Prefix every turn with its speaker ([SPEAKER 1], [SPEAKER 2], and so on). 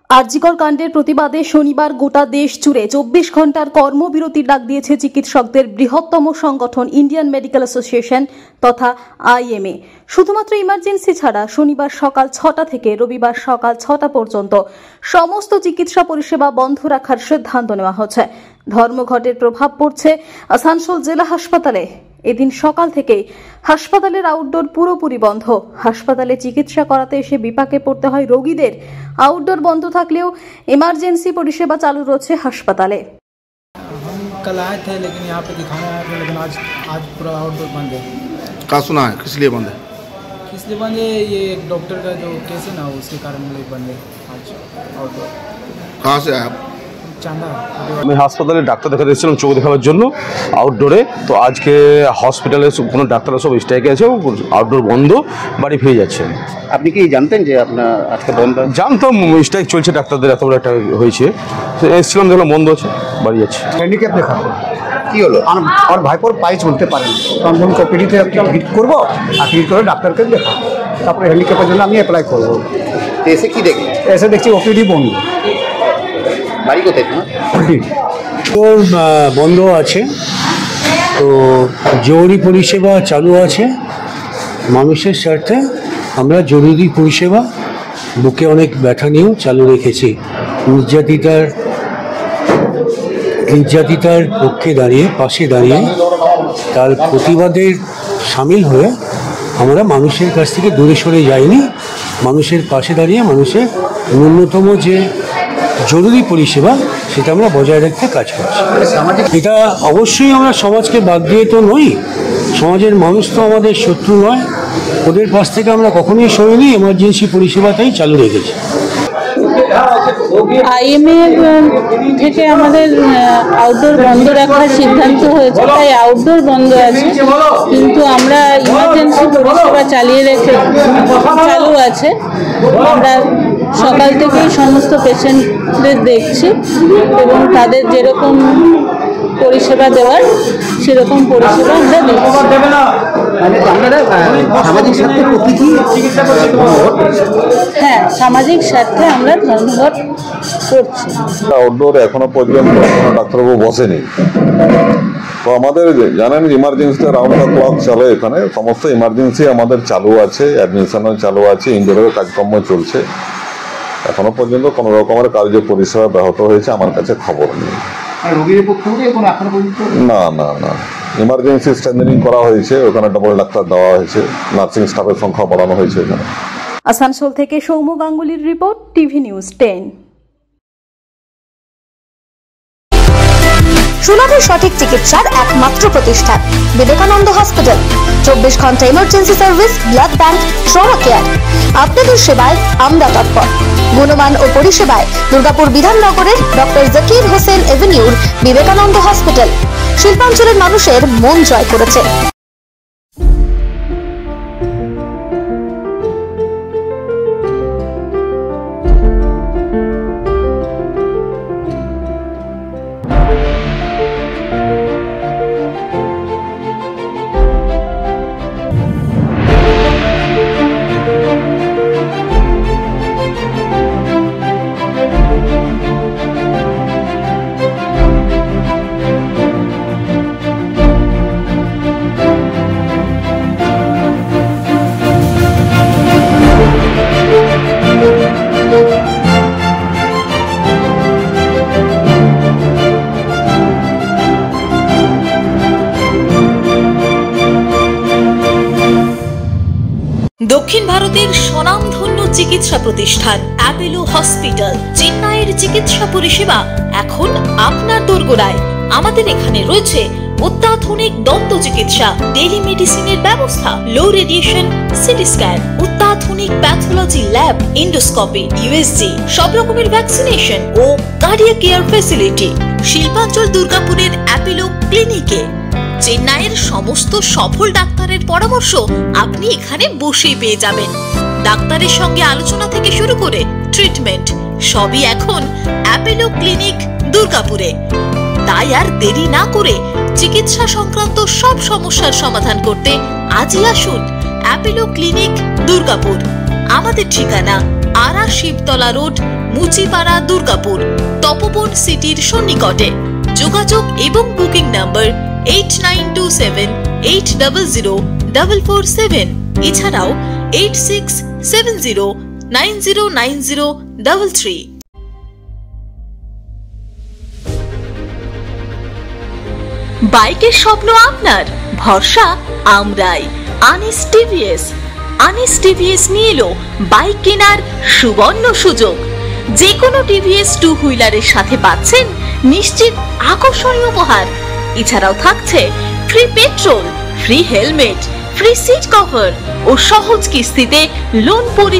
[SPEAKER 1] আরজিকর কাণ্ডের প্রতিবাদে শনিবার গোটা দেশ জুড়ে 24 ঘন্টার কর্মবিরতির ডাক দিয়েছে চিকিৎসকদের বৃহত্তম সংগঠন ইন্ডিয়ান মেডিকেল অ্যাসোসিয়েশন তথা আইএমএ। শুধুমাত্র ইমার্জেন্সি ছাড়া শনিবার সকাল 6টা থেকে রবিবার সকাল 6টা পর্যন্ত সমস্ত চিকিৎসা পরিষেবা বন্ধ রাখার সিদ্ধান্ত নেওয়া হচ্ছে। ধর্মঘটের প্রভাব পড়ছে আসানসোল জেলা হাসপাতালে। এদিন সকাল থেকেই হাসপাতালের আউটডোর পুরোপুরি বন্ধ। হাসপাতালে চিকিৎসা করাতে এসে বিপাকে পড়তে হয় রোগীদের। आउटडोर बंद থাকলেও इमरजेंसी परिषेवा चालू रही हासपाताले।
[SPEAKER 2] हम कल आए थे लेकिन यहाँ पे दिखाने आए थे, लेकिन आज पूरा आउटडोर बंद है।
[SPEAKER 3] कहाँ सुना है किस लिए बंद है?
[SPEAKER 2] किस लिए बंद है? ये एक डॉक्टर का जो केस है ना, उसके कारण बंद है आज आउटडोर।
[SPEAKER 3] कहाँ से आए आप?
[SPEAKER 4] আমি হাসপাতালে ডাক্তার দেখাতে এসেছিলাম চোখ দেখাবার জন্য আউটডোরে। তো আজকে হসপিটালে কোনো ডাক্তাররা সব স্ট্রাইকে আছে, আউটডোর বন্ধ, বাড়ি ফিরে যাচ্ছে।
[SPEAKER 5] আপনি কি জানতেন যে আপনার আজকে বন্ধ?
[SPEAKER 4] জানতাম স্ট্রাইক চলছে ডাক্তারদের, এত বড় একটা হয়েছে, এসেছিলাম দেখলাম বন্ধ আছে, বাড়ি যাচ্ছে।
[SPEAKER 5] হ্যান্ডিক্যাপ দেখা কী হলো? আমার ভাইপোর পায়ে চলতে পারেন, তখন আমি ওপিডিতে ভিট করবো, আর ভিট করে ডাক্তারকে দেখা, তারপরে হ্যান্ডিক্যাপের জন্য আমি অ্যাপ্লাই করবো।
[SPEAKER 6] এসে কি দেখি?
[SPEAKER 5] এসে দেখছি ওপিডি বন্ধ।
[SPEAKER 6] বাড়ি কোথায় তোমার?
[SPEAKER 7] তোর বন্ধ আছে, তো জরুরি পরিষেবা চালু আছে। মানুষের স্বার্থে আমরা জরুরি পরিষেবা বুকে অনেক ব্যথা নিয়েও চালু রেখেছি। নির্যাতিতার পক্ষে দাঁড়িয়ে, পাশে দাঁড়িয়ে, তার প্রতিবাদের সামিল হয়ে আমরা মানুষের কাছ থেকে দূরে সরে যাইনি। মানুষের পাশে দাঁড়িয়ে মানুষের ন্যূনতম যে জরুরি পরিষেবা সেটা আমরা বজায় রাখতে কাজ করছি। এটা অবশ্যই আমরা সমাজকে বাদ দিয়ে তো নই, সমাজের মানুষ তো আমাদের শত্রু নয়, ওদের পাশ থেকে আমরা কখনোই সরিনি, এমার্জেন্সি পরিষেবাটাই চালু রেখেছি।
[SPEAKER 8] আইএমএ থেকে আমাদের আউটডোর বন্ধ রাখার সিদ্ধান্ত হয়েছে, তাই আউটডোর বন্ধ আছে, কিন্তু আমরা ইমার্জেন্সি পরিষেবা চালু আছে। আমরা সকাল থেকেই সমস্ত পেশেন্টদের দেখছি এবং তাদের যেরকম পরিষেবা দেওয়ার সেরকম পরিষেবা আমরা দিচ্ছি। হ্যাঁ, সামাজিক স্বার্থে আমরা ধর্মঘট করছি।
[SPEAKER 9] আউটডোর এখনো পর্যন্ত কোনো ডাক্তারবাবু বসেনি, তো আমাদের জানেন ইমার্জেন্সিতে রাউন্ড দ্য ক্লক চলে, এখানে সমস্ত ইমার্জেন্সি আমাদের চালু আছে, অ্যাডমিশনও চালু আছে, ইনডোরের কাজকর্ম চলছে। এখনো পর্যন্ত কোনো রকমের কার্য পরিষেবা ব্যাহত হয়েছে আমার কাছে খবর নেই। না না না, ইমার্জেন্সি স্ট্রেন্থেনিং করা হয়েছে, ওখানে ডবল ডাক্তার দেওয়া হয়েছে, নার্সিং স্টাফের সংখ্যা বাড়ানো হয়েছে এখানে।
[SPEAKER 1] আসানসোল থেকে সৌম্য গাঙ্গুলির রিপোর্ট, টিভি নিউজ 10।
[SPEAKER 10] সুলভে সঠিক চিকিৎসার একমাত্র প্রতিষ্ঠান বিবেকানন্দ হসপিটাল। 24 ঘন্টা emergency service, blood bank, trauma care. আপনাদের সেবায় আমরা তৎপর। গুণমান ও পরিষেবায় দুর্গাপুর বিধাননগরের ডক্টর জাকির হোসেন এভিনিউর বিবেকানন্দ হসপিটাল শিল্পাঞ্চলের মানুষের মন জয় করেছে।
[SPEAKER 11] দক্ষিণ ভারতের স্বনামধন্য চিকিৎসা প্রতিষ্ঠান অ্যাপোলো হসপিটাল, চেন্নাইয়ের চিকিৎসা পরিষেবা এখন আপনার দোরগোড়ায়। আমাদের এখানে রয়েছে অত্যাধুনিক দন্ত চিকিৎসা, টেলিমেডিসিনের ব্যবস্থা, লো রেডিয়েশন সিটি স্ক্যান, অত্যাধুনিক প্যাথোলজি ল্যাব, ইন্ডোস্কোপি, ইউএসজি, সব রকমের ভ্যাকসিনেশন ও কার্ডিয়াক কেয়ার ফ্যাসিলিটি। শিল্পাঞ্চল দুর্গাপুরের অ্যাপোলো ক্লিনিকে চেন্নাইয়ের সমস্ত সফল ডাক্তারের পরামর্শ আপনি এখানে বসেই পেয়ে যাবেন। ডাক্তারের সঙ্গে আলোচনা থেকে শুরু করে ট্রিটমেন্ট সবই এখন অ্যাপোলো ক্লিনিক দুর্গাপুরে। তাই আর দেরি না করে চিকিৎসা সংক্রান্ত সব সমস্যার সমাধান করতে আজই আসুন অ্যাপোলো ক্লিনিক দুর্গাপুর। আমাদের ঠিকানা আরা শিবতলা রোড, মুচিপাড়া, দুর্গাপুর, তপবন সিটির সন্নিকটে। যোগাযোগ এবং বুকিং নাম্বার 8927800447, এছাড়াও 8670909033। বাইকের স্বপ্ন আপনার, ভরসা আমরাই। আনিস টিভিএস। আনিস টিভিএস নিয়ে এলো বাইক কেনার সুবর্ণ সুযোগ। যে কোনো টিভিএস 2 হুইলারের সাথে পাচ্ছেন নিশ্চিত আকর্ষণীয় উপহার। এছাড়াও থাকছে free petrol, free helmet, free seat cover ও সহজ কিস্তিতে লোন পরিশোধ।